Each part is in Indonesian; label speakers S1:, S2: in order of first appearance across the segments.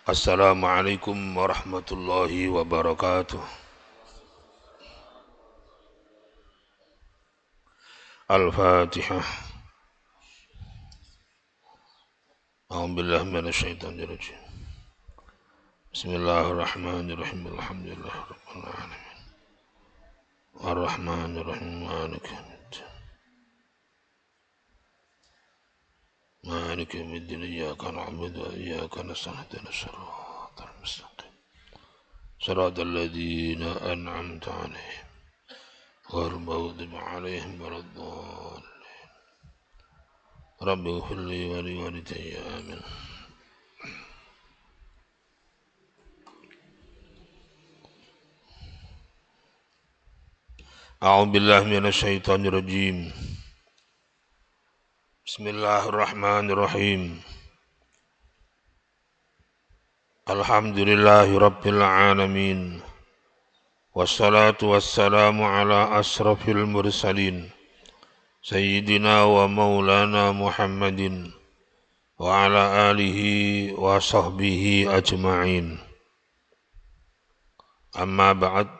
S1: Assalamualaikum warahmatullahi wabarakatuh. Al-Fatihah. A'udzubillahi minasyaitonir rajim. Bismillahirrahmanirrahim. Alhamdulillahirabbil alamin. Arrahmanirrahim. Maliki yaumiddin. Maliki yaumiddin. Iyyaka na'budu wa iyyaka nasta'in. Ihdinas siratal mustaqim. Shiratal ladzina an'amta 'alaihim ghairil maghdubi 'alaihim waladdallin. Rabbi ighfir li wa liwalidayya amin. A'udzu billahi minasyaitonir rajim. Bismillahirrahmanirrahim. Alhamdulillahi rabbil alamin. Wassalatu wassalamu ala asrafil mursalin. Sayyidina wa maulana Muhammadin wa ala alihi wa sahbihi ajma'in. Amma ba'd.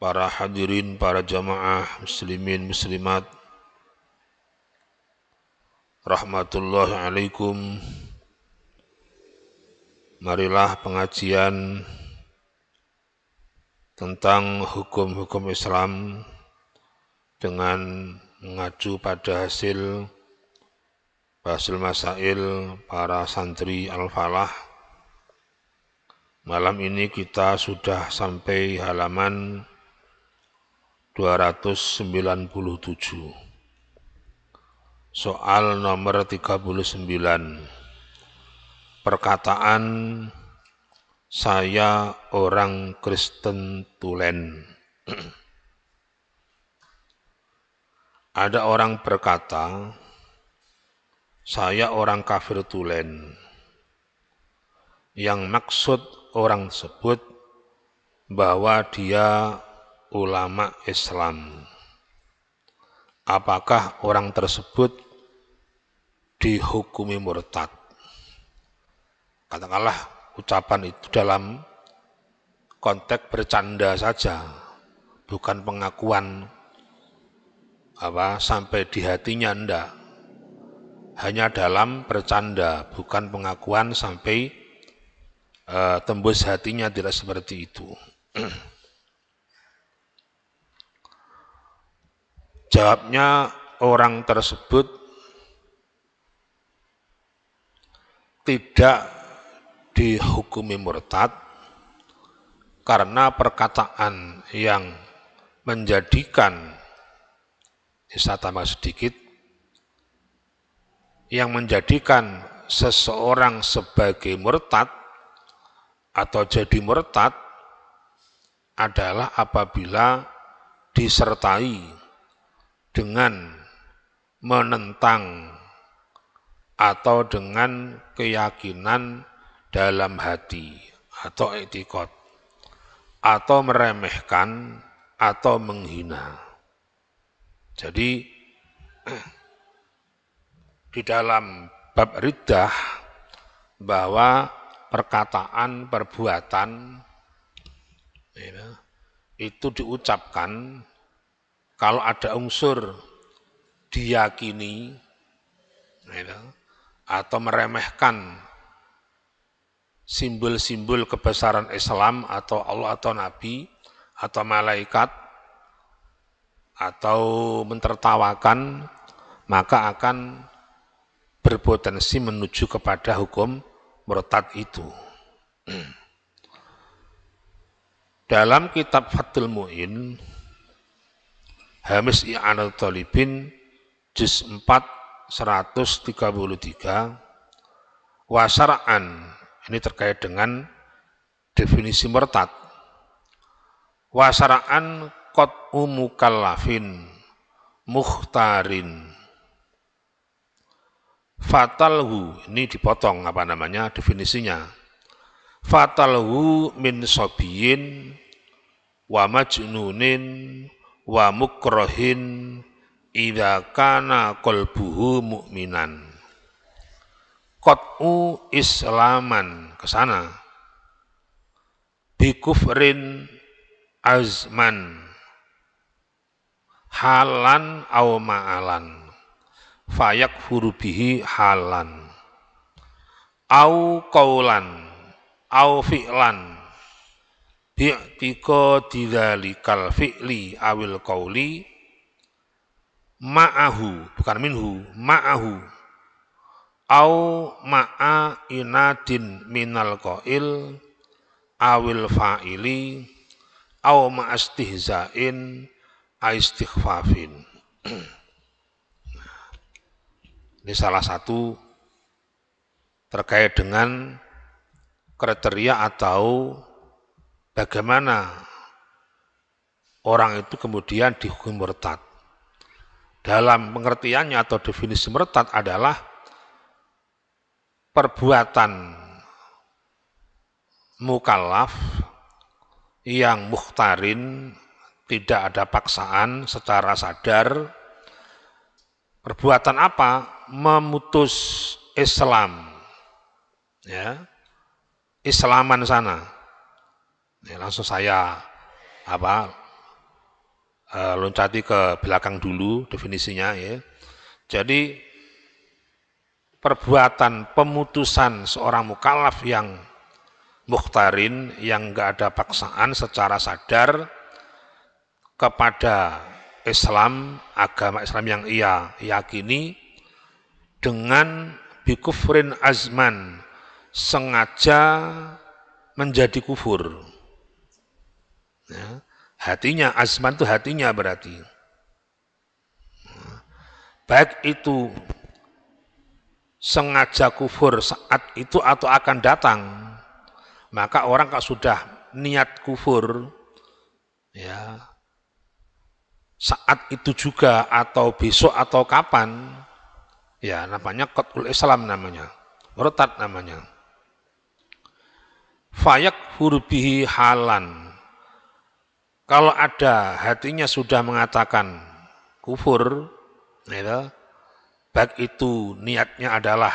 S1: Para hadirin, para jamaah muslimin muslimat, rahmatullahi alaikum. Marilah pengajian tentang hukum-hukum Islam dengan mengacu pada hasil masail para santri Al-Falah. Malam ini kita sudah sampai halaman 297. Soal nomor 39. Perkataan saya orang Kristen tulen. Ada orang berkata, saya orang kafir tulen. Yang maksud orang tersebut bahwa dia ulama Islam. Apakah orang tersebut dihukumi murtad? Katakanlah ucapan itu dalam konteks bercanda saja, bukan pengakuan sampai di hatinya, enggak. Hanya dalam bercanda, bukan pengakuan sampai tembus hatinya, tidak seperti itu. Jawabnya, orang tersebut tidak dihukumi murtad karena perkataan yang menjadikan, saya tambah sedikit, yang menjadikan seseorang sebagai murtad atau jadi murtad adalah apabila disertai dengan menentang atau dengan keyakinan dalam hati atau i'tiqad, atau meremehkan atau menghina. Jadi di dalam bab riddah bahwa perkataan, perbuatan itu diucapkan kalau ada unsur diyakini atau meremehkan simbol-simbol kebesaran Islam atau Allah atau Nabi atau malaikat, atau mentertawakan, maka akan berpotensi menuju kepada hukum murtad itu. Dalam kitab Fathul Mu'in Hamis I'anatul Talibin juz 4 133, wasara'an, ini terkait dengan definisi murtad. Wasara'an qat'u mukallafin mukhtarin fatalhu, ini dipotong definisinya. Fatalhu min sobiyin wa majnunin wa mukrohin idza kana qalbuhu mu'minan. qat'u islaman ke sana. Bikufrin azman halan au ma'alan fayakfuru bihi halan au qaulan au fi'lan bi'tika didzalikal fi'li awil qauli ma'ahu bukan minhu ma'ahu au ma'a inadin minal qail awil fa'ili au ma'astihzain aistighfafin. Ini salah satu terkait dengan kriteria atau bagaimana orang itu kemudian dihukum murtad. Dalam pengertiannya atau definisi murtad adalah perbuatan mukallaf yang mukhtarin, tidak ada paksaan secara sadar. Perbuatan apa? Memutus Islam, ya, Islaman sana. Ya, langsung saya loncati ke belakang dulu definisinya, ya. Jadi perbuatan pemutusan seorang mukallaf yang mukhtarin, yang enggak ada paksaan secara sadar kepada Islam, agama Islam yang ia yakini, dengan bikufrin azman, sengaja menjadi kufur. Ya, hatinya, azman itu hatinya berarti. Baik itu sengaja kufur saat itu atau akan datang, maka orang kalau sudah niat kufur, ya, saat itu juga atau besok atau kapan, ya namanya qat'ul Islam namanya, murtad namanya. Fayakfuru bihi halan. Kalau ada hatinya sudah mengatakan kufur, ya, baik itu niatnya adalah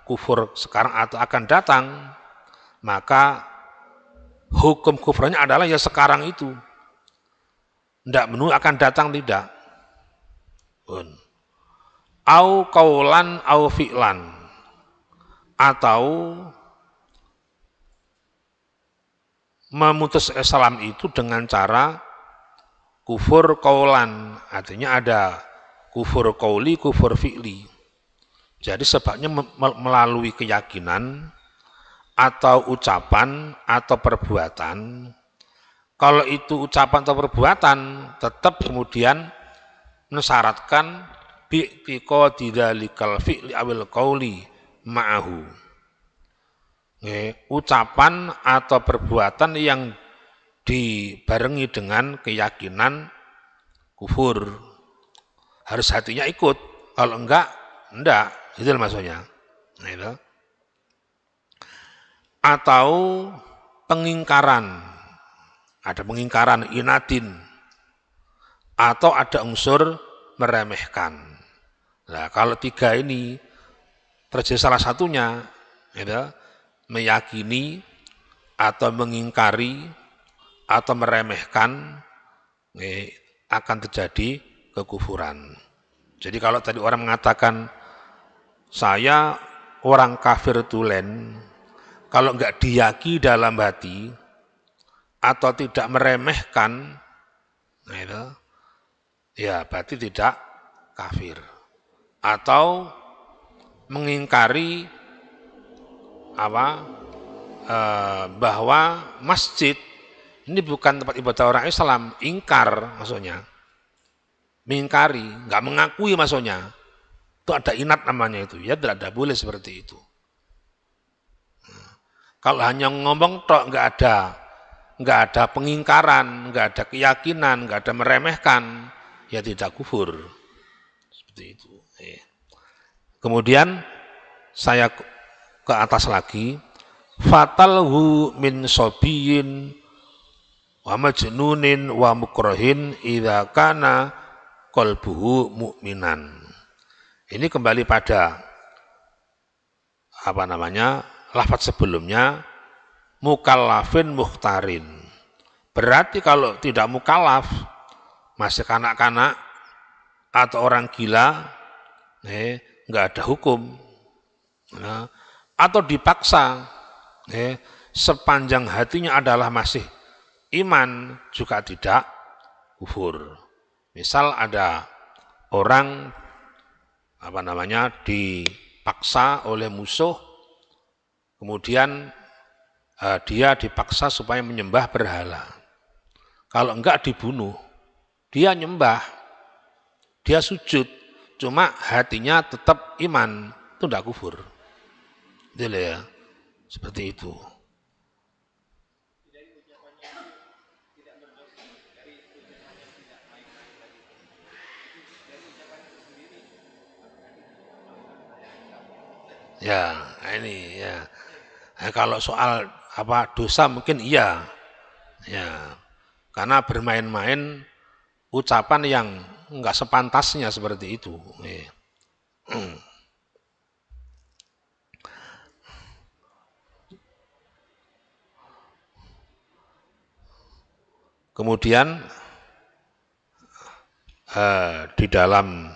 S1: kufur sekarang atau akan datang, maka hukum kufurnya adalah ya sekarang itu. Tidak menunggu akan datang, tidak. Au qaulan au fi'lan, atau memutus Islam itu dengan cara kufur qaulan, artinya ada kufur qauli, kufur fi'li. Jadi sebabnya melalui keyakinan atau ucapan atau perbuatan. Kalau itu ucapan atau perbuatan, tetap kemudian mensyaratkan bi'tiqa didzalikal fi'li awil qauli ma'ahu. Ucapan atau perbuatan yang dibarengi dengan keyakinan kufur. Harus hatinya ikut, kalau enggak, itu maksudnya. Nah, itu. Atau pengingkaran, ada pengingkaran inadin, atau ada unsur meremehkan. Nah, kalau tiga ini terjadi salah satunya, gitu, meyakini atau mengingkari atau meremehkan, akan terjadi kekufuran. Jadi kalau tadi orang mengatakan saya orang kafir tulen, kalau enggak diyaki dalam hati atau tidak meremehkan, nah itu, ya berarti tidak kafir. Atau mengingkari bahwa masjid ini bukan tempat ibadah orang Islam, ingkar maksudnya, mengingkari, nggak mengakui maksudnya, itu ada inat namanya itu, ya tidak boleh seperti itu. Kalau hanya ngomong tok, nggak ada pengingkaran, nggak ada keyakinan, nggak ada meremehkan, ya tidak kufur. Seperti itu. Kemudian saya ke atas lagi, fatalhu min sobiyin wa majnunin wa mukrohin idza kana qalbuhu mu'minan. Ini kembali pada lafaz sebelumnya mukallafin mukhtarin. Berarti kalau tidak mukallaf, masih kanak-kanak atau orang gila, nggak ada hukum. Nah, atau dipaksa, sepanjang hatinya adalah masih iman, juga tidak kufur. Misal ada orang dipaksa oleh musuh, kemudian dia dipaksa supaya menyembah berhala. Kalau enggak dibunuh, dia nyembah, dia sujud, cuma hatinya tetap iman, itu enggak kufur. Gitu ya, seperti itu. Ya, ini ya. Nah, kalau soal dosa mungkin iya, ya, karena bermain-main ucapan yang enggak sepantasnya seperti itu. Kemudian di dalam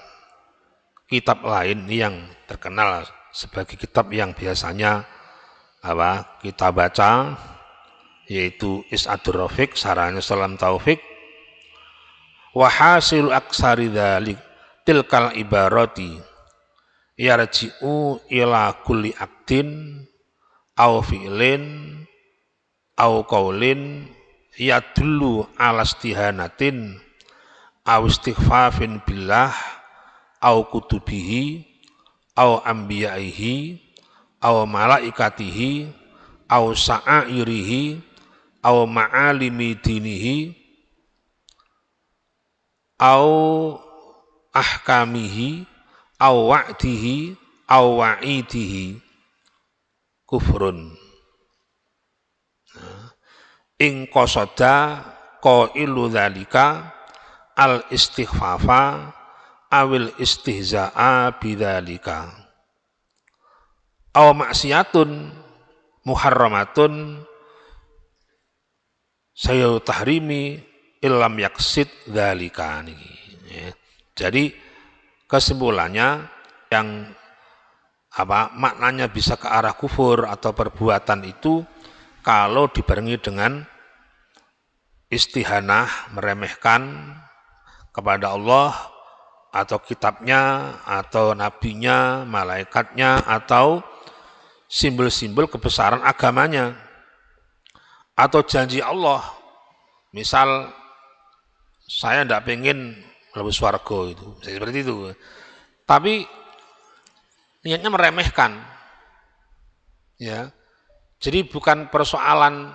S1: kitab lain yang terkenal sebagai kitab yang biasanya kita baca, yaitu Is'adur Rafiq, Syarahnya Salam Taufik. Wa hasil aksari dzalik tilkal ibarati yarji'u ila kulli aktin au fi'lin au qaulin yadullu ala istihanatin au istighfafin billah au kutubihi au anbiyaihi au malaikatihi au sa'airihi au ma'alimi dinihi au ahkamihi au wa'dihi au wa'idihi kufrun. In qasada qailu dzalika al istighfafa awil istihza'a bidzalika aw maksiatun muharramatun sayyid tahrimi illam yaksid dzalika. Jadi kesimpulannya yang maknanya bisa ke arah kufur atau perbuatan itu kalau dibarengi dengan istihanah, meremehkan kepada Allah atau kitabnya atau nabinya, malaikatnya atau simbol-simbol kebesaran agamanya atau janji Allah. Misal saya tidak pengen lebih swarga itu, seperti itu. Tapi niatnya meremehkan, ya. Jadi bukan persoalan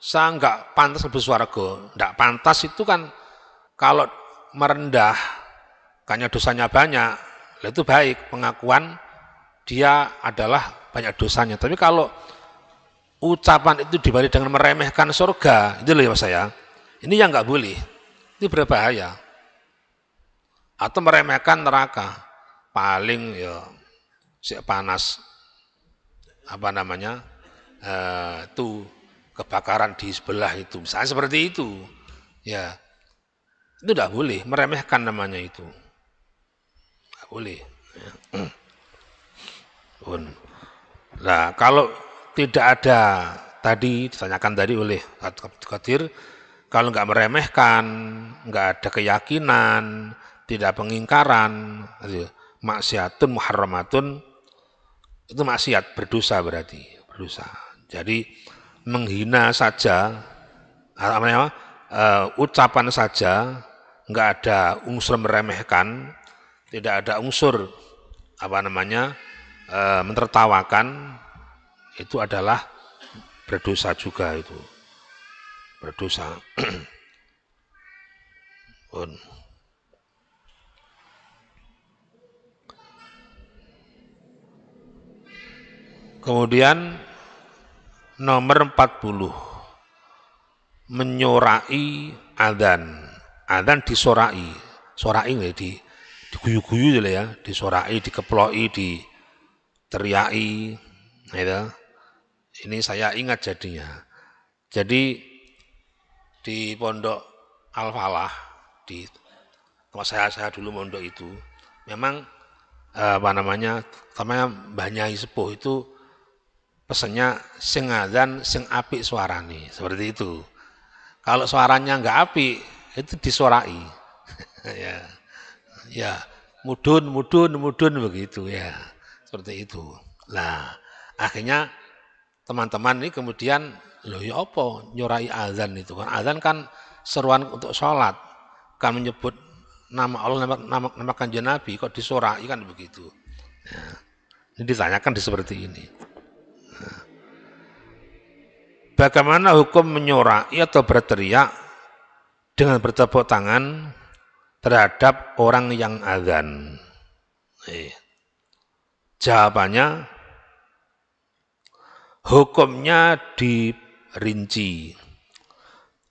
S1: saya nggak pantas lebih swarga, nggak pantas itu kan kalau merendah, karena dosanya banyak, itu baik pengakuan dia adalah banyak dosanya. Tapi kalau ucapan itu dibalik dengan meremehkan surga, itu loh ya saya. Ini yang nggak boleh, itu berbahaya. Atau meremehkan neraka, paling ya panas itu kebakaran di sebelah itu, misalnya seperti itu, ya itu tidak boleh, meremehkan namanya itu, tidak boleh. Nah kalau tidak ada tadi ditanyakan tadi oleh Qadir, kalau nggak meremehkan, nggak ada keyakinan, tidak pengingkaran, maksiatun muharramatun, itu maksiat, berdosa berarti, berdosa. Jadi menghina saja, ucapan saja, nggak ada unsur meremehkan, tidak ada unsur mentertawakan, itu adalah berdosa juga, itu berdosa. Kemudian nomor 40, menyorai adzan. Adzan disorai, sorai diguyu-guyu ya, disorai, dikeploki, teriaki, gitu. Ini saya ingat jadinya. Jadi di Pondok Al-Falah, di tempat saya dulu mondok itu, memang namanya Mbah Nyai Sepuh itu pesennya sing adzan sing apik suarane, seperti itu. Kalau suaranya nggak apik, itu disuarai. Ya, ya, mudun begitu ya, seperti itu. Nah, akhirnya teman-teman ini kemudian, loh ya apa nyurai azan itu kan? Azan kan seruan untuk sholat, kan menyebut nama Allah, nama kanjeng Nabi, kok disurai kan begitu. Ya, ini ditanyakan seperti ini. Nah, bagaimana hukum menyurai atau berteriak dengan bertepuk tangan terhadap orang yang azan? Jawabannya, hukumnya dirinci.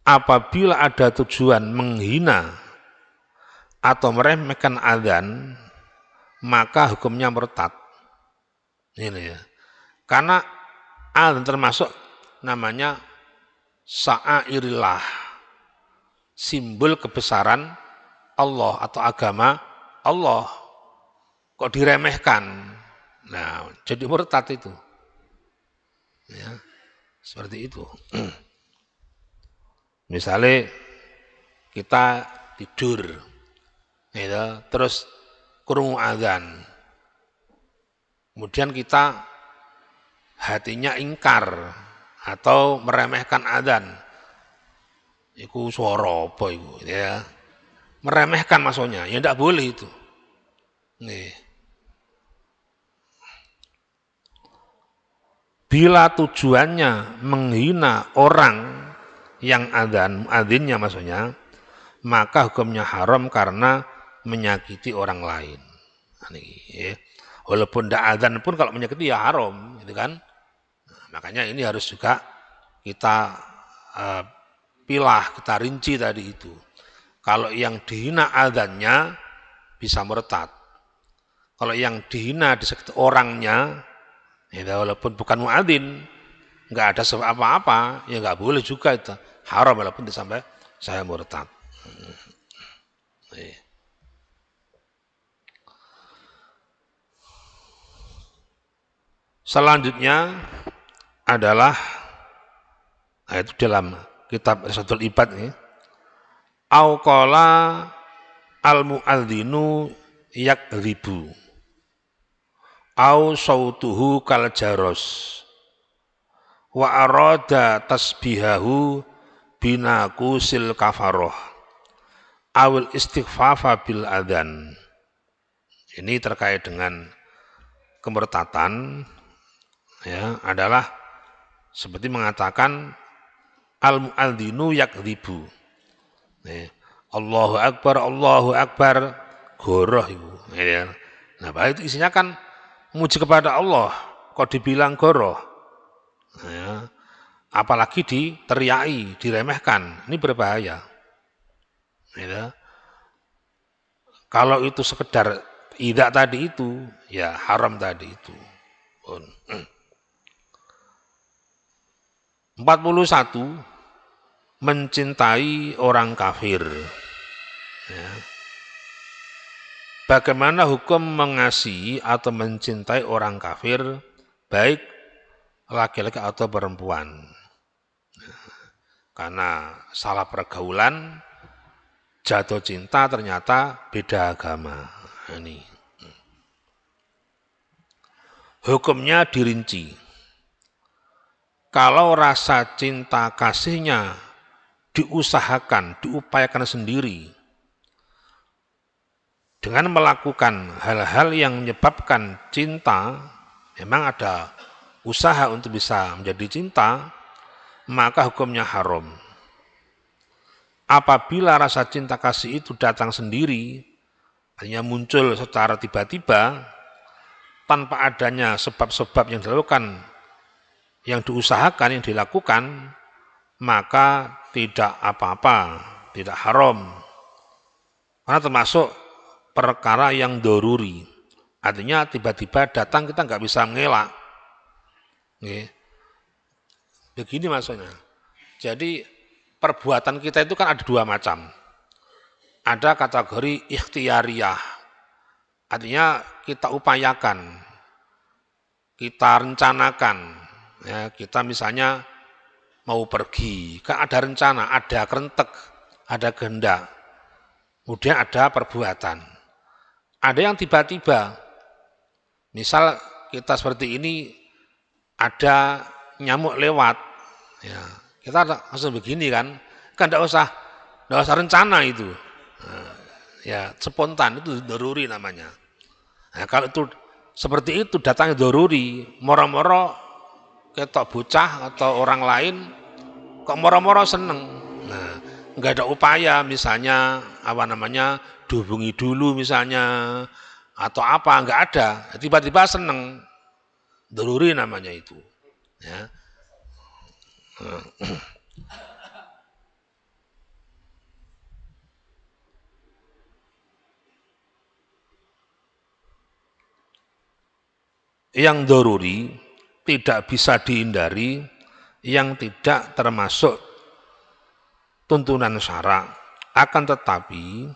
S1: Apabila ada tujuan menghina atau meremehkan azan, maka hukumnya murtad. Ini ya. Karena azan termasuk namanya sa'airillah, simbol kebesaran Allah atau agama Allah. Kok diremehkan? Nah, jadi murtad itu. Ya, seperti itu. Misalnya kita tidur, gitu, terus krungu azan, kemudian kita hatinya ingkar atau meremehkan azan, itu suara apa itu, ya, meremehkan maksudnya, ya tidak boleh itu. Nih. Bila tujuannya menghina orang yang adzan, muadzinnya maksudnya, maka hukumnya haram karena menyakiti orang lain. Ini, ya. Walaupun tidak adzan pun kalau menyakiti ya haram, gitu kan? Nah, makanya ini harus juga kita pilah, kita rinci tadi itu. Kalau yang dihina adzannya bisa murtad. Kalau yang dihina di sekitar orangnya, ya, walaupun bukan muadzin, nggak ada sebab apa-apa, ya nggak boleh juga itu. Haram walaupun sampai saya murtad. Selanjutnya adalah, nah itu dalam kitab Risatul Ibad ini, au qala al-mu'adzinu yakribu au sautuhu kal jaros wa arada tasbihahu binakusil kafaroh awil istighfafa bil adzan. Ini terkait dengan kemurtatan, ya, adalah seperti mengatakan al-mu'adzinu yakdzibu. Allahu Akbar, goroh itu. Ya. Nah, itu isinya kan muji kepada Allah, kok dibilang goroh. Ya. Apalagi diteriaki, diremehkan, ini berbahaya. Ya. Kalau itu sekedar tidak tadi itu, ya haram tadi itu. 41, mencintai orang kafir. Ya. Bagaimana hukum mengasihi atau mencintai orang kafir, baik laki-laki atau perempuan? Karena salah pergaulan, jatuh cinta ternyata beda agama. Ini. Hukumnya dirinci. Kalau rasa cinta kasihnya diusahakan, diupayakan sendiri, dengan melakukan hal-hal yang menyebabkan cinta, memang ada usaha untuk bisa menjadi cinta, maka hukumnya haram. Apabila rasa cinta kasih itu datang sendiri, hanya muncul secara tiba-tiba, tanpa adanya sebab-sebab yang dilakukan, yang diusahakan, yang dilakukan, maka tidak apa-apa, tidak haram. Karena termasuk perkara yang doruri, Artinya tiba-tiba datang kita nggak bisa ngelak. Nggih. Begini maksudnya. Jadi perbuatan kita itu kan ada dua macam. Ada kategori ikhtiariyah. Artinya kita upayakan, kita rencanakan. Ya, kita misalnya mau pergi, kan ada rencana, ada kerentek, ada kehendak. Kemudian ada perbuatan. Ada yang tiba-tiba. Misal kita seperti ini, ada nyamuk lewat, ya, kita langsung begini kan enggak usah rencana itu. Nah, ya spontan itu doruri namanya. Nah, kalau itu seperti itu datangnya doruri, moro-moro ketok bocah atau orang lain kok moro-moro seneng. Nah, enggak ada upaya misalnya apa namanya dihubungi dulu misalnya atau apa, enggak ada. Tiba-tiba seneng. Doruri namanya itu. Ya. Yang doruri tidak bisa dihindari, yang tidak termasuk tuntunan syara. Akan tetapi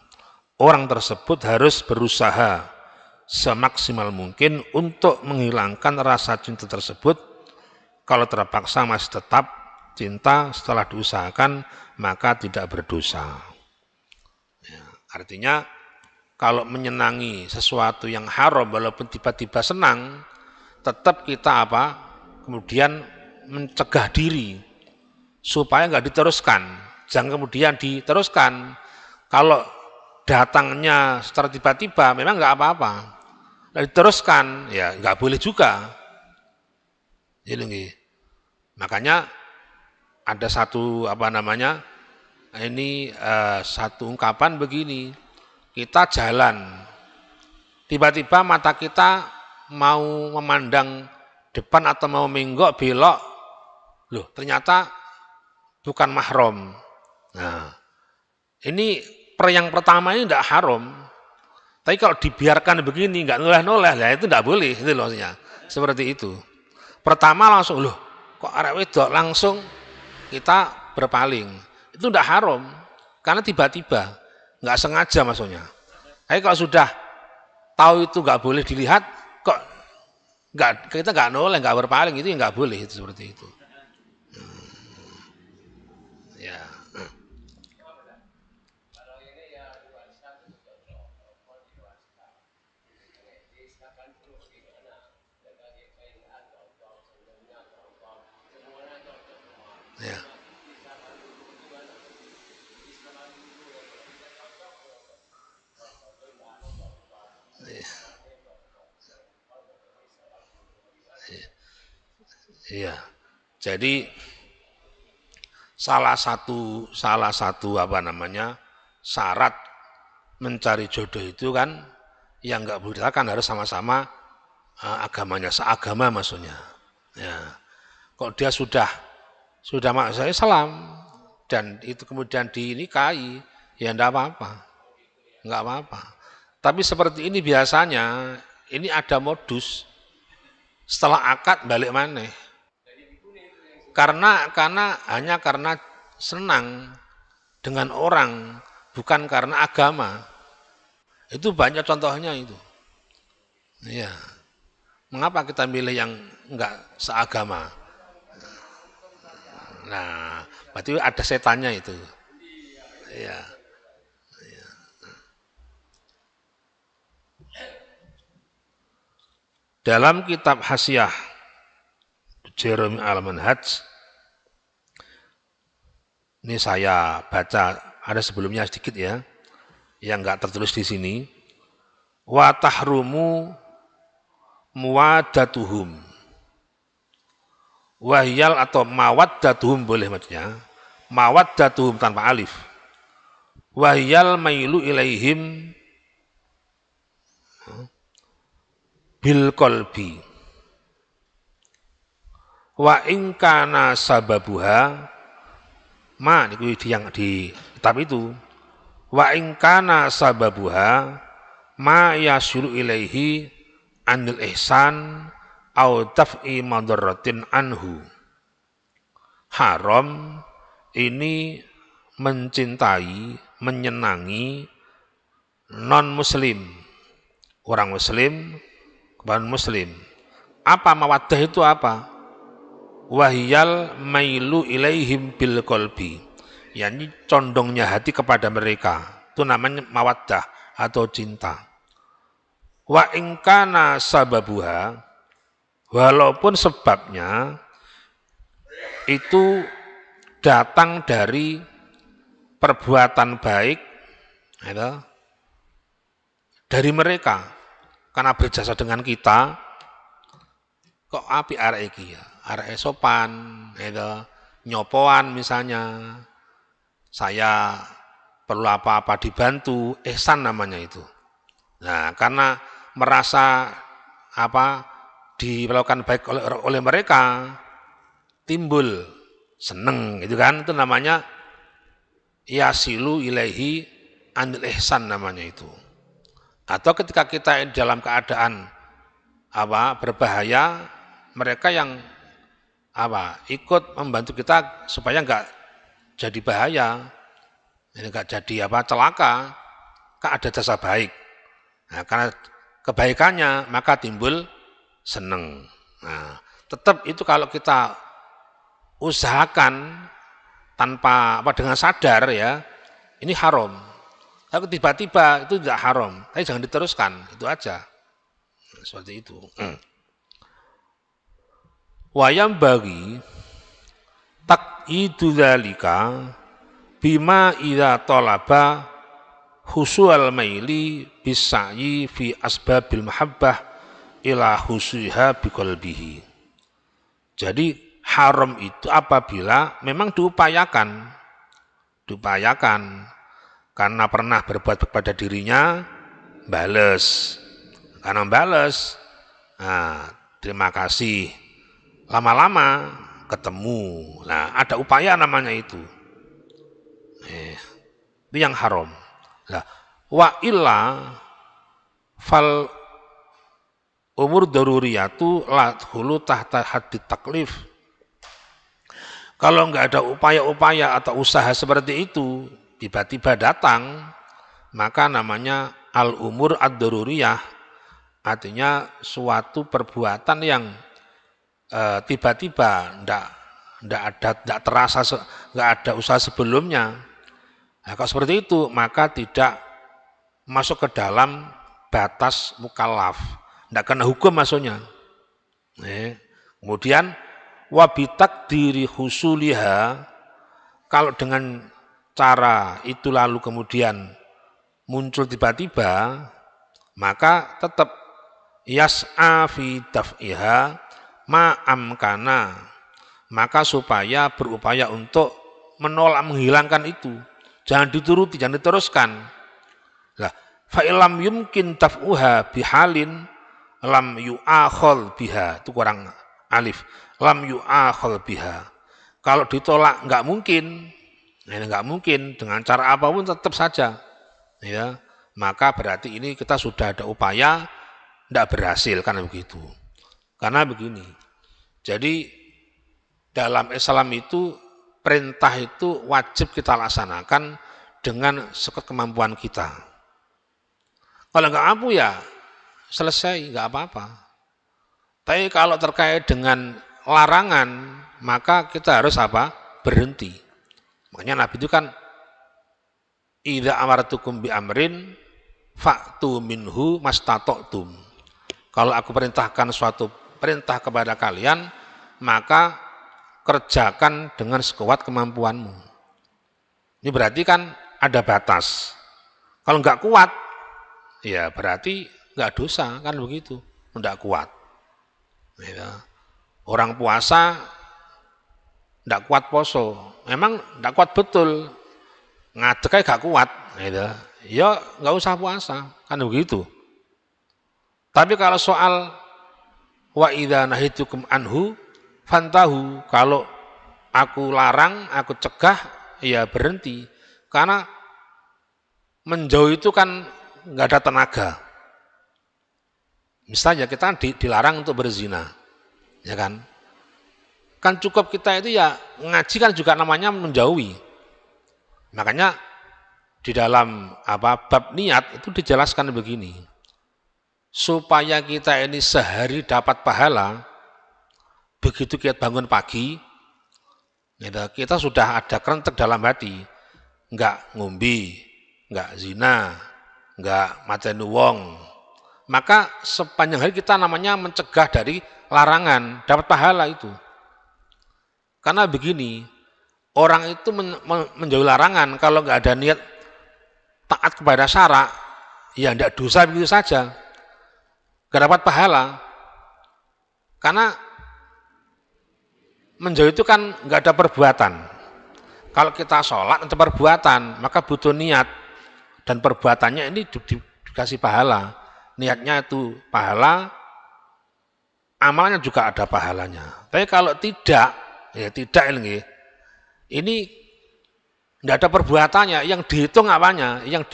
S1: orang tersebut harus berusaha semaksimal mungkin untuk menghilangkan rasa cinta tersebut. Kalau terpaksa masih tetap cinta setelah diusahakan, maka tidak berdosa. Ya, artinya kalau menyenangi sesuatu yang haram walaupun tiba-tiba senang, tetap kita apa? Kemudian mencegah diri supaya nggak diteruskan. Jangan kemudian diteruskan. Kalau datangnya secara tiba-tiba memang nggak apa-apa. Diteruskan, ya nggak boleh juga. Jadi, makanya ada satu apa namanya ini satu ungkapan begini, kita jalan, tiba-tiba mata kita mau memandang depan atau mau menggok belok, loh ternyata bukan mahram. Nah, ini yang pertama ini tidak haram. Tapi kalau dibiarkan begini, nggak noleh-noleh, ya itu tidak boleh, itu maksudnya. Seperti itu. Pertama langsung, loh kok arek wedok langsung kita berpaling. Itu tidak haram, karena tiba-tiba, nggak sengaja maksudnya. Tapi kalau sudah tahu itu nggak boleh dilihat, kok kita nggak noleh, nggak berpaling, itu nggak boleh, itu seperti itu. Ya. Ya. Iya. Jadi salah satu apa namanya syarat mencari jodoh itu kan yang nggak boleh kan harus sama-sama agamanya seagama maksudnya. Ya. Kalau dia sudah saya salam dan itu kemudian dinikahi, ya enggak apa-apa. Enggak apa-apa. Tapi seperti ini biasanya ini ada modus setelah akad balik maneh. Hanya karena senang dengan orang, bukan karena agama. Itu banyak contohnya itu. Iya. Mengapa kita milih yang enggak seagama? Nah, berarti ada setannya itu. Iya. Dalam kitab Hasyiah Jeremy Al-Manhaj, ini saya baca, ada sebelumnya sedikit ya, yang enggak tertulis di sini. Wa tahrumu muwadatuhum. Wahyal atau mawaddatuhum boleh maksudnya. Mawaddatuhum tanpa alif. Wahyal mailu ilaihim bil qalbi. Wa in kana sababuha ma niku yang di kitab itu. Wa in kana sababuha ma yasulu ilaihi anil ihsan au daf'i madarratin anhu. Haram ini mencintai, menyenangi non-muslim, orang muslim kepada muslim. Apa mawaddah itu apa? Wahiyal mailu ilaihim bil qalbi, yakni condongnya hati kepada mereka. Itu namanya mawaddah atau cinta. Wa ingkana sababuha, walaupun sebabnya itu datang dari perbuatan baik gitu, dari mereka, karena berjasa dengan kita, kok api arek iki ya, arek sopan gitu, nyopoan misalnya, saya perlu apa-apa dibantu, ihsan namanya itu. Nah, karena merasa dilakukan baik oleh mereka, timbul seneng gitu kan, itu namanya yasilu ilaihi anil ihsan namanya itu. Atau ketika kita dalam keadaan berbahaya, mereka yang ikut membantu kita supaya enggak jadi bahaya, enggak jadi celaka, kan ada jasa baik. Nah, karena kebaikannya maka timbul seneng. Nah, tetap itu kalau kita usahakan tanpa dengan sadar ya, ini haram. Tapi tiba-tiba itu tidak haram, tapi jangan diteruskan, itu aja. Nah, seperti itu. Wayam bagi taqidu dzalika bima idza talaba husul maili bisai fi asbabil mahabbah ila husiha biqalbihi. Jadi haram itu apabila memang diupayakan karena pernah berbuat kepada dirinya, bales. Karena bales, nah, terima kasih. Lama-lama ketemu. Nah, ada upaya namanya itu. Itu yang haram. Nah, wa illa fal umur daruriyatu la hulu tahta haddi taklif. Kalau enggak ada upaya-upaya atau usaha seperti itu, tiba-tiba datang, maka namanya al-umur ad-daruriyah, artinya suatu perbuatan yang tiba-tiba enggak terasa, enggak ada usaha sebelumnya. Nah, kalau seperti itu, maka tidak masuk ke dalam batas mukallaf, enggak kena hukum maksudnya. Kemudian wabitak diri husuliha, kalau dengan cara itu lalu kemudian muncul tiba-tiba, maka tetap yas'a fi daf'iha ma'amkana, maka supaya berupaya untuk menolak, menghilangkan itu, jangan dituruti, jangan diteruskan. Lah, fa illam yumkin daf'uha bihalin lam yu'akhol biha, itu kurang alif, lam yu'akhol biha. Kalau ditolak enggak mungkin dengan cara apapun tetap saja, ya, maka berarti ini kita sudah ada upaya, enggak berhasil, kan begitu. Karena begini, jadi dalam Islam itu perintah itu wajib kita laksanakan dengan sekemampuan kita. Kalau enggak mampu ya selesai, enggak apa-apa. Tapi kalau terkait dengan larangan, maka kita harus berhenti. Makanya Nabi itu kan idza amartukum bi amrin fa'tu minhu mastata'tum. Kalau aku perintahkan suatu perintah kepada kalian, maka kerjakan dengan sekuat kemampuanmu. Ini berarti kan ada batas. Kalau enggak kuat, ya berarti enggak dosa, kan begitu. Enggak kuat. Ya. Orang puasa enggak kuat poso, memang enggak kuat betul, ngadeg aja enggak kuat, gitu. Ya enggak usah puasa, kan begitu. Tapi kalau soal wa idza nahitukum anhu fantahu, kalau aku larang, aku cegah, ya berhenti. Karena menjauh itu kan enggak ada tenaga. Misalnya kita dilarang untuk berzina, ya kan? Kan cukup kita itu ya ngaji kan juga namanya menjauhi. Makanya di dalam bab niat itu dijelaskan begini. Supaya kita ini sehari dapat pahala, begitu kita bangun pagi, kita sudah ada kerentek dalam hati, enggak ngumbi, enggak zina, enggak mateni wong. Maka sepanjang hari kita namanya mencegah dari larangan, dapat pahala itu. Karena begini, orang itu menjauhi larangan kalau enggak ada niat taat kepada syara, ya enggak dosa begitu saja. Enggak dapat pahala. Karena menjauhi itu kan enggak ada perbuatan. Kalau kita sholat untuk perbuatan, maka butuh niat. Dan perbuatannya ini dikasih pahala. Niatnya itu pahala, amalnya juga ada pahalanya. Tapi kalau tidak, ya tidak ini tidak ada perbuatannya, yang dihitung apanya, yang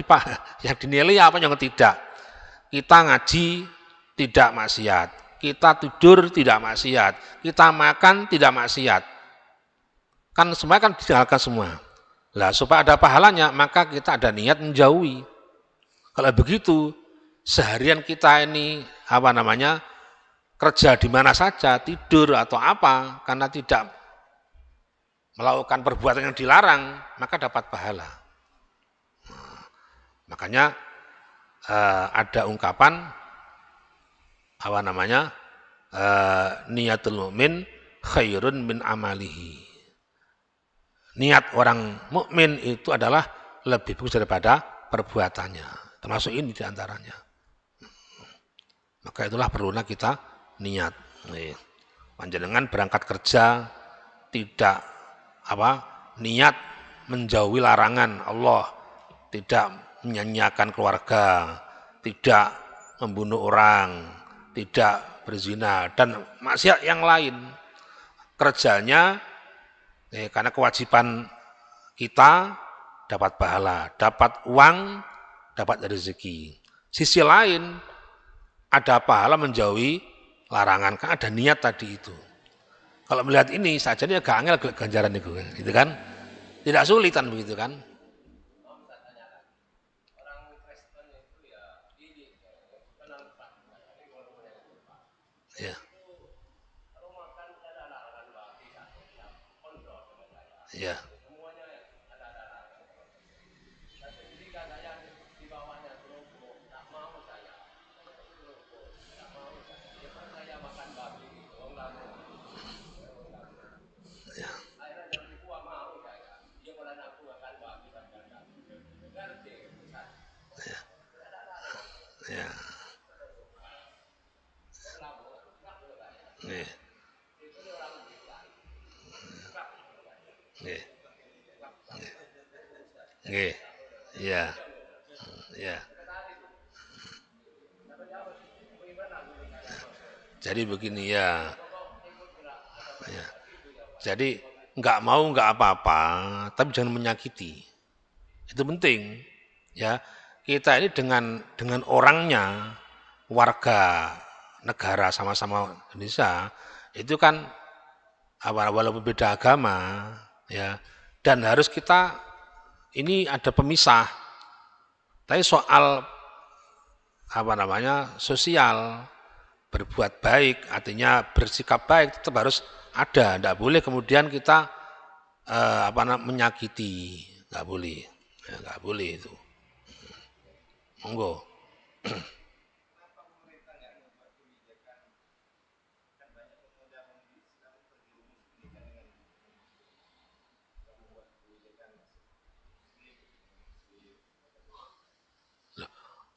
S1: dinilai apa yang tidak. Kita ngaji tidak maksiat, kita tidur tidak maksiat, kita makan tidak maksiat. Kan semua kan dijalankan semua. Lah supaya ada pahalanya, maka kita ada niat menjauhi. Kalau begitu, seharian kita ini kerja di mana saja, tidur atau apa, karena tidak melakukan perbuatan yang dilarang, maka dapat pahala. Makanya ada ungkapan niatul mukmin khairun min amalihi. Niat orang mukmin itu adalah lebih bagus daripada perbuatannya. Termasuk ini diantaranya. Maka itulah perlunya kita niat. Panjenengan berangkat kerja tidak niat menjauhi larangan Allah, tidak menyanyiakan keluarga, tidak membunuh orang, tidak berzina dan maksiat yang lain. Kerjanya karena kewajiban kita dapat pahala, dapat uang, dapat rezeki. Sisi lain ada pahala menjauhi larangan, kan ada niat tadi itu. Kalau melihat ini saja dia agak angel ganjaran itu, gitu kan? Tidak sulitan begitu kan? Ya. Ya. Ya. Nih. Nih. Nih. Ya. Ya. Jadi begini ya. Ya. Jadi nggak mau nggak apa-apa, tapi jangan menyakiti. Itu penting. Ya. Kita ini dengan orangnya, warga negara sama-sama Indonesia, itu kan walaupun beda agama, ya, dan harus kita ini ada pemisah. Tapi soal sosial, berbuat baik, artinya bersikap baik tetap harus ada. Tidak boleh kemudian kita menyakiti, nggak boleh, ya, nggak boleh itu. Monggo.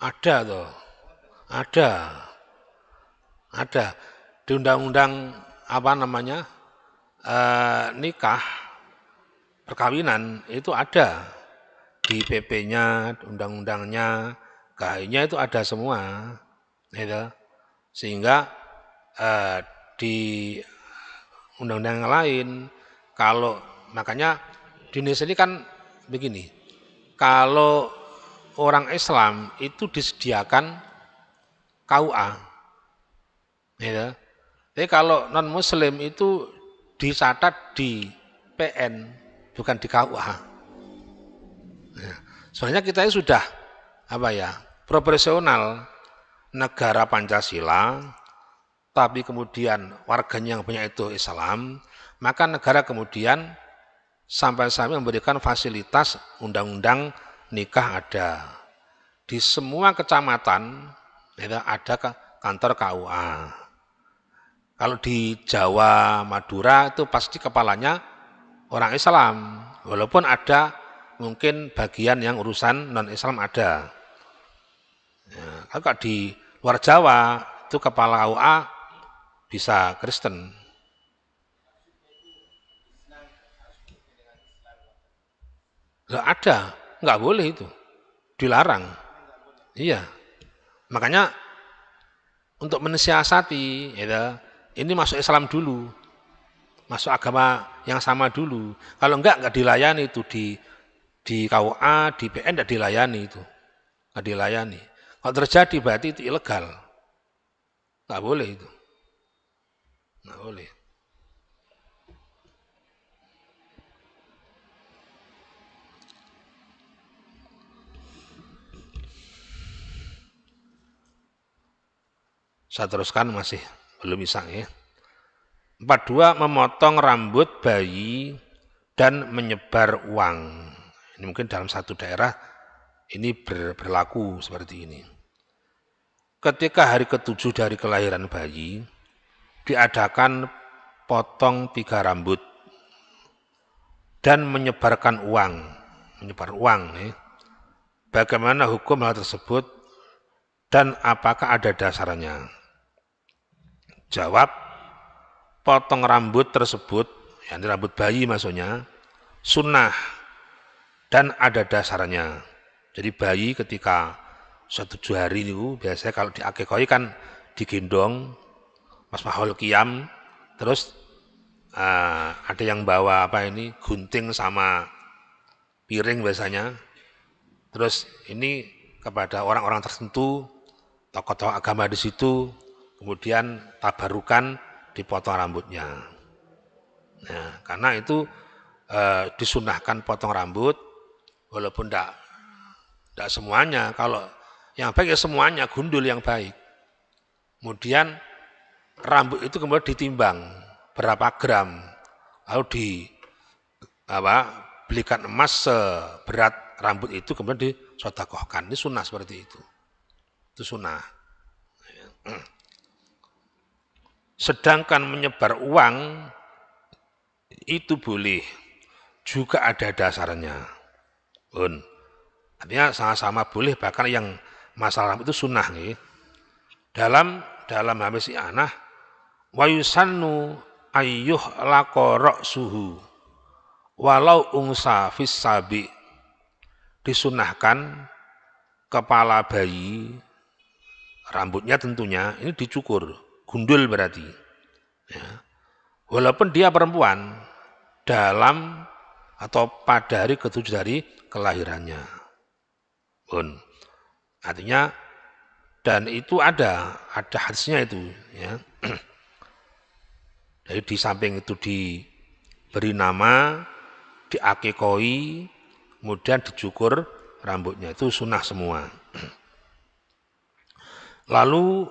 S1: Ada toh, ada, ada di undang-undang nikah perkawinan itu ada di PP-nya, undang-undangnya, KHI-nya itu ada semua, gitu. Sehingga di undang-undang yang lain, kalau makanya di Indonesia ini kan begini, kalau orang Islam itu disediakan KUA, Ya. Tapi kalau non Muslim itu dicatat di PN, bukan di KUA. Ya. Sebenarnya kita sudah apa ya proporsional negara Pancasila, tapi kemudian warganya yang punya itu Islam, maka negara kemudian sampai-sampai memberikan fasilitas undang-undang nikah ada. Di semua kecamatan itu ada kantor KUA. Kalau di Jawa, Madura itu pasti kepalanya orang Islam. Walaupun ada mungkin bagian yang urusan non-Islam ada. Ya, kalau di luar Jawa itu kepala KUA bisa Kristen. Nggak ada, nggak boleh itu, dilarang. Iya, makanya untuk mensiasati, ya, ini masuk Islam dulu, masuk agama yang sama dulu. Kalau enggak dilayani itu di KUA, di PN enggak dilayani itu, enggak dilayani. Kalau terjadi berarti itu ilegal, enggak boleh itu, enggak boleh. Saya teruskan masih belum bisa ya. 42 memotong rambut bayi dan menyebar uang. Ini mungkin dalam satu daerah ini berlaku seperti ini. Ketika hari ke-7 dari kelahiran bayi, diadakan potong 3 rambut dan menyebarkan uang. Menyebar uang. Ya. Bagaimana hukum hal tersebut dan apakah ada dasarnya? Jawab, potong rambut tersebut, yang rambut bayi maksudnya, sunnah dan ada dasarnya. Jadi bayi ketika 7 hari itu biasanya kalau diakekoi kan digendong pas mahol qiyam, terus ada yang bawa apa ini gunting sama piring biasanya. Terus ini kepada orang-orang tertentu, tokoh-tokoh agama di situ, kemudian tabarukan dipotong rambutnya. Nah, karena itu disunahkan potong rambut, walaupun tidak semuanya. Kalau yang baik ya semuanya, gundul yang baik. Kemudian rambut itu kemudian ditimbang berapa gram, lalu belikan emas seberat rambut itu kemudian disodakohkan. Ini sunnah seperti itu. Itu sunnah. Sedangkan menyebar uang itu boleh, juga ada dasarnya. Artinya sama-sama boleh, bahkan yang masalah itu sunnah nih. Dalam hadis anah wa yusannu ayyuh laqara suhu walau ungsa fis sabi, disunahkan kepala bayi rambutnya tentunya ini dicukur, gundul berarti ya. Walaupun dia perempuan dalam atau pada hari ke-7 dari kelahirannya pun, artinya dan itu ada hadisnya itu ya. Jadi di samping itu diberi nama, diakekoi, kemudian dicukur rambutnya, itu sunnah semua. Lalu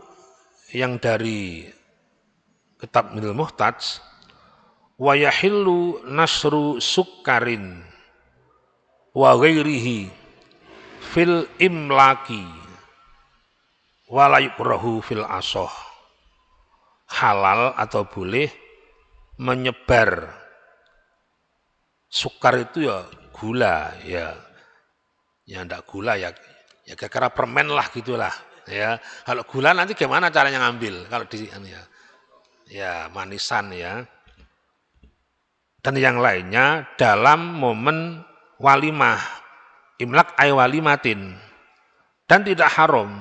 S1: yang dari kitab Minul Muhtaj, wa yahillu nasru sukkarin wa ghairihi fil imlaki wa la yukrahu fil asoh. Halal atau boleh menyebar sukar itu ya gula ya enggak gula ya kira-kira permen lah gitulah ya. Kalau gula nanti gimana caranya ngambil kalau di ya manisan ya. Dan yang lainnya dalam momen walimah, imlak ay walimatin, dan tidak haram,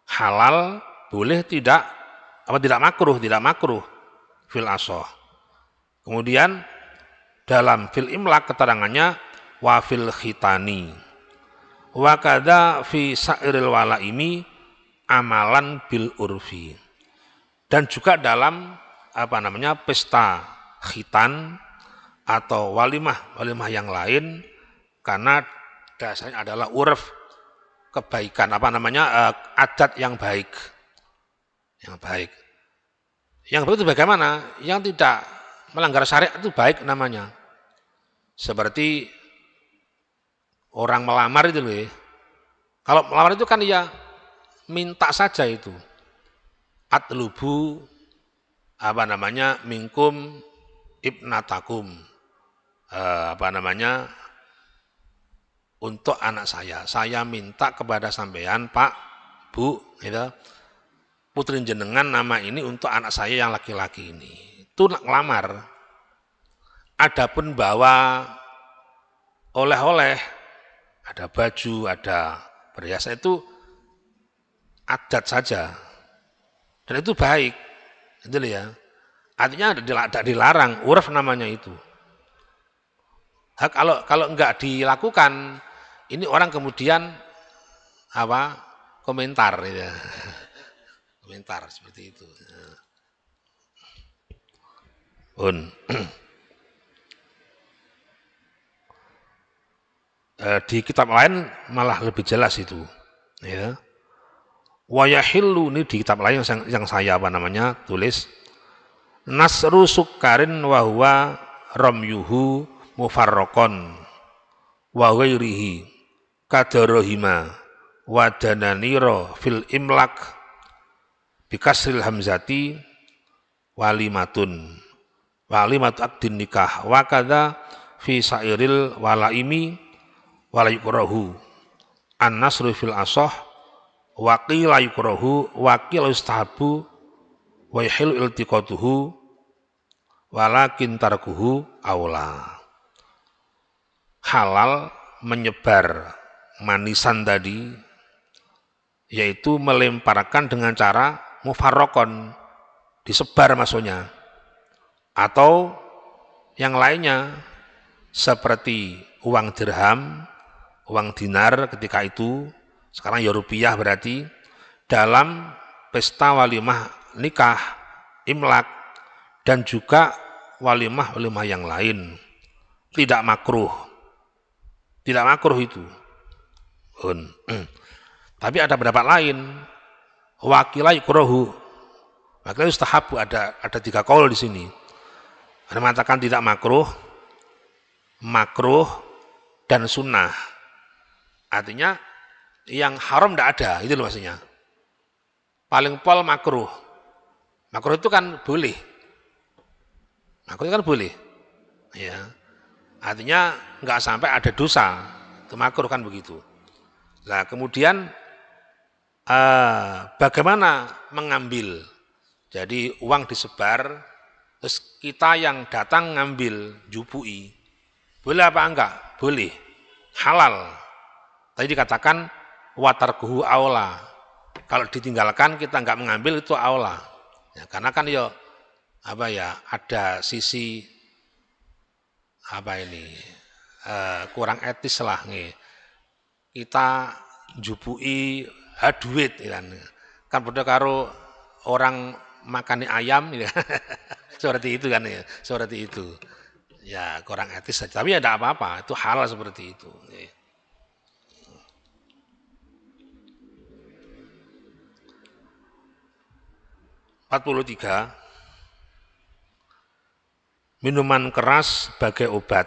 S1: halal boleh tidak makruh fil asoh. Kemudian dalam fil imlak keterangannya wa fil khitani wa kada fi sairil walaimi amalan bil urfi. Dan juga dalam pesta khitan atau walimah yang lain, karena dasarnya adalah urf kebaikan, adat yang baik. Yang baik. Yang baik itu bagaimana? Yang tidak melanggar syariat itu baik namanya. Seperti orang melamar itu loh ya. Kalau melamar itu kan ya minta saja itu. Atlubu minkum ibnatakum. Untuk anak saya minta kepada sampean Pak, Bu, gitu. Putri jenengan nama ini untuk anak saya yang laki-laki ini. Itu ngelamar. Adapun bawa oleh-oleh, ada baju, ada perhiasan, itu adat saja. Dan itu baik. Itu ya. Artinya tidak dilarang, urf namanya itu. Kalau enggak dilakukan, ini orang kemudian komentar ya. Komentar seperti itu. Di kitab lain malah lebih jelas itu. Ya. Wa yahillu, ini di kitab lain yang saya tulis, nasru sukarin wa huwa ramyuhu mufarraqan wa ghairihi kadarahima wa dananira fil imlak bikasril hamzati walimatu akdin nikah wa kadza fi sairil walaimi walayukrahu an-nasru fil asah wa qila yukrahu wa qila yustahabu wa yahilu iltiqatuhu walakin tarkuhu aula. Halal menyebar manisan tadi, yaitu melemparkan dengan cara mufarraqon, disebar maksudnya, atau yang lainnya seperti uang dirham, uang dinar ketika itu, sekarang ya rupiah berarti, dalam pesta walimah nikah, imlak, dan juga walimah yang lain. Tidak makruh itu. Tapi ada pendapat lain, wakila yukrohu, wakila yustahabu, ada 3 qaul di sini. Ada mengatakan tidak makruh, dan sunnah. Artinya yang haram tidak ada, itu loh maksudnya. Paling pol makruh. Makruh itu kan boleh. Makruh itu kan boleh. Ya. Artinya enggak sampai ada dosa. Itu makruh kan begitu. Nah, kemudian bagaimana mengambil? Jadi uang disebar, terus kita yang datang ngambil, jupui. Boleh apa enggak? Boleh. Halal. Tadi dikatakan watarkuhu aula. Kalau ditinggalkan kita enggak mengambil itu aula. Ya, karena kan ada sisi kurang etis lah nih. Kita jupui duit kan beda karo orang makan ayam ya. Seperti itu kan ya, seperti itu. Ya kurang etis saja, tapi ada apa-apa, itu halal seperti itu. 43. Minuman keras sebagai obat.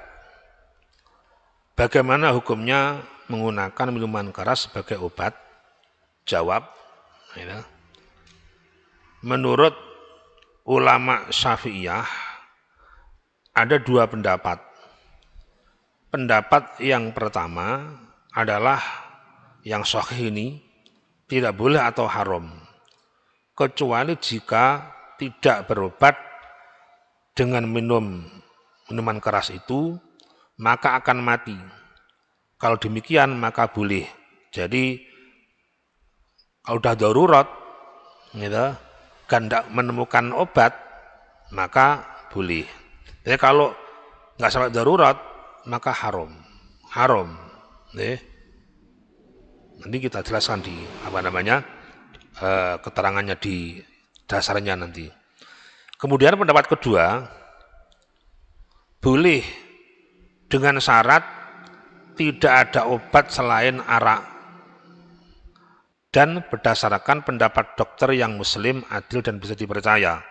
S1: Bagaimana hukumnya menggunakan minuman keras sebagai obat? Jawab, menurut ulama Syafi'iyah ada 2 pendapat. Pendapat yang pertama adalah yang sahih ini tidak boleh atau haram, kecuali jika tidak berobat dengan minuman keras itu, maka akan mati. Kalau demikian maka boleh. Jadi kalau sudah darurat, kan tidak menemukan obat, maka boleh. Jadi kalau nggak sampai darurat, maka haram. Nanti kita jelaskan di keterangannya di dasarnya nanti. Kemudian pendapat kedua, boleh dengan syarat tidak ada obat selain arak dan berdasarkan pendapat dokter yang muslim, adil dan bisa dipercaya.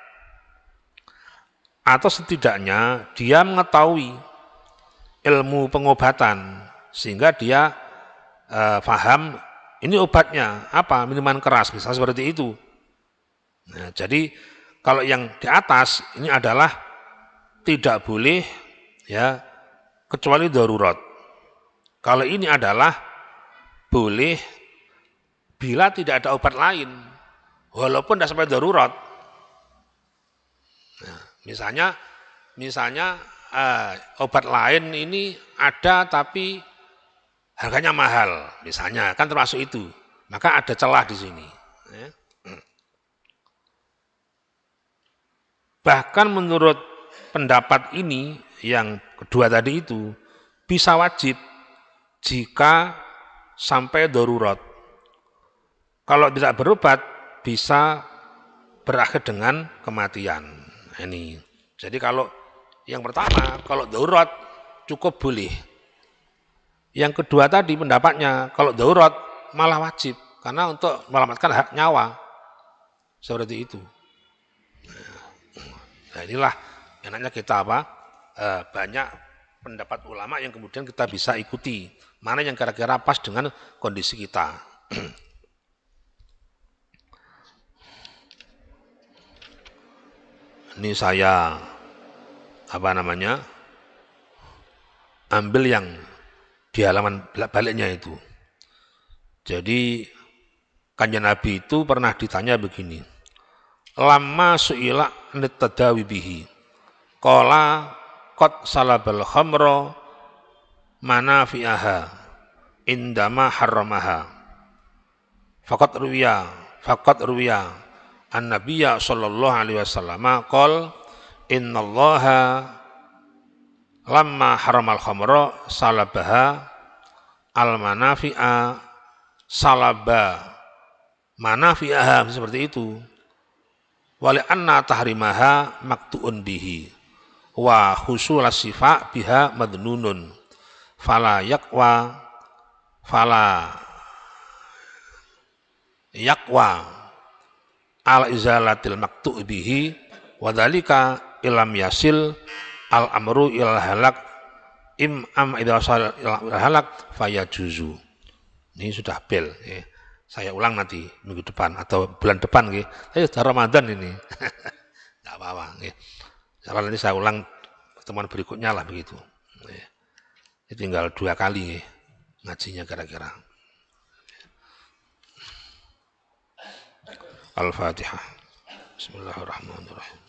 S1: Atau setidaknya dia mengetahui ilmu pengobatan sehingga dia paham ini obatnya apa, minuman keras misalnya seperti itu. Nah, jadi kalau yang di atas ini adalah tidak boleh ya kecuali darurat. Kalau ini adalah boleh bila tidak ada obat lain, walaupun tidak sampai darurat. Nah, misalnya obat lain ini ada tapi harganya mahal, misalnya kan termasuk itu, maka ada celah di sini. Ya. Bahkan menurut pendapat ini yang kedua tadi itu bisa wajib jika sampai darurat. Kalau tidak berobat bisa berakhir dengan kematian. Ini. Jadi kalau yang pertama kalau darurat cukup boleh. Yang kedua tadi pendapatnya kalau darurat malah wajib karena untuk menyelamatkan hak nyawa. Seperti itu. Nah, inilah enaknya kita banyak pendapat ulama yang kemudian kita bisa ikuti. Mana yang kira-kira pas dengan kondisi kita. Ini saya ambil yang di halaman baliknya itu. Jadi Kanjeng Nabi itu pernah ditanya begini. Lama su'ila nitadawi bihi. Qala qad salabal khamra manafi'aha indama harramaha. Faqad ruwiya an-nabiyya sallallahu alaihi wasallam qol innallaha lamma haramal khamra salabaha al-manafi'a salaba manafi'aha seperti itu. Wali anna tahrimaha maktu'un bihi wa husul sifa biha madnunun fala yakwa al izalatil maktu' bihi wadhalika ilam yasil al amru ilal halak am idasal ilal halak fayajuzu. Ini sudah bel ya. Saya ulang nanti minggu depan atau bulan depan ya. Sudah Ramadan ini. Enggak apa-apa ya. Kalau nanti saya ulang pertemuan berikutnya lah begitu. Ya. Ini tinggal 2 kali ya, ngajinya kira-kira. Al-Fatihah. Bismillahirrahmanirrahim.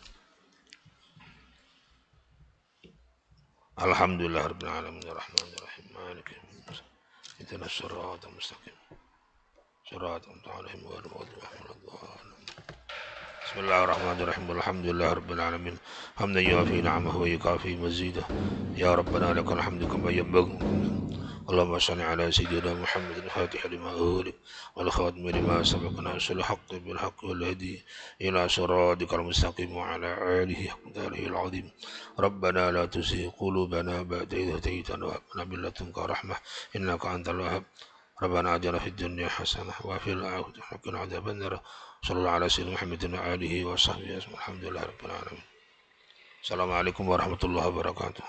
S1: Alhamdulillahirabbil alamin arrahmanirrahim maliki yaumiddin. Ihdinas siratal mustaqim. Siratal ladzina an'amta 'alaihim. Bismillahirrahmanirrahim. Alhamdulillahirabbil alamin. Hamdan yuwafi ni'amahu wa yukafi mazidah. Ya Rabbana lakal hamdu kama yanbaghi. اللهم صل على سيدنا محمد الفاتح لما أغلق والخاتم لما سبق ناصر الحق بالحق والهدي إلى صراطك المستقيم وعلى آله حق قدره العظيم. ربنا لا تزغ قلوبنا بعد إذ هديتنا وهب لنا من لدنك رحمة إنك أنت الوهاب. ربنا آتنا في الدنيا حسنة وفي الآخرة حسنة وقنا عذاب النار. صلى الله على سيدنا محمد وآله وصحبه أجمعين. الحمد لله رب العالمين. السلام عليكم ورحمة الله وبركاته.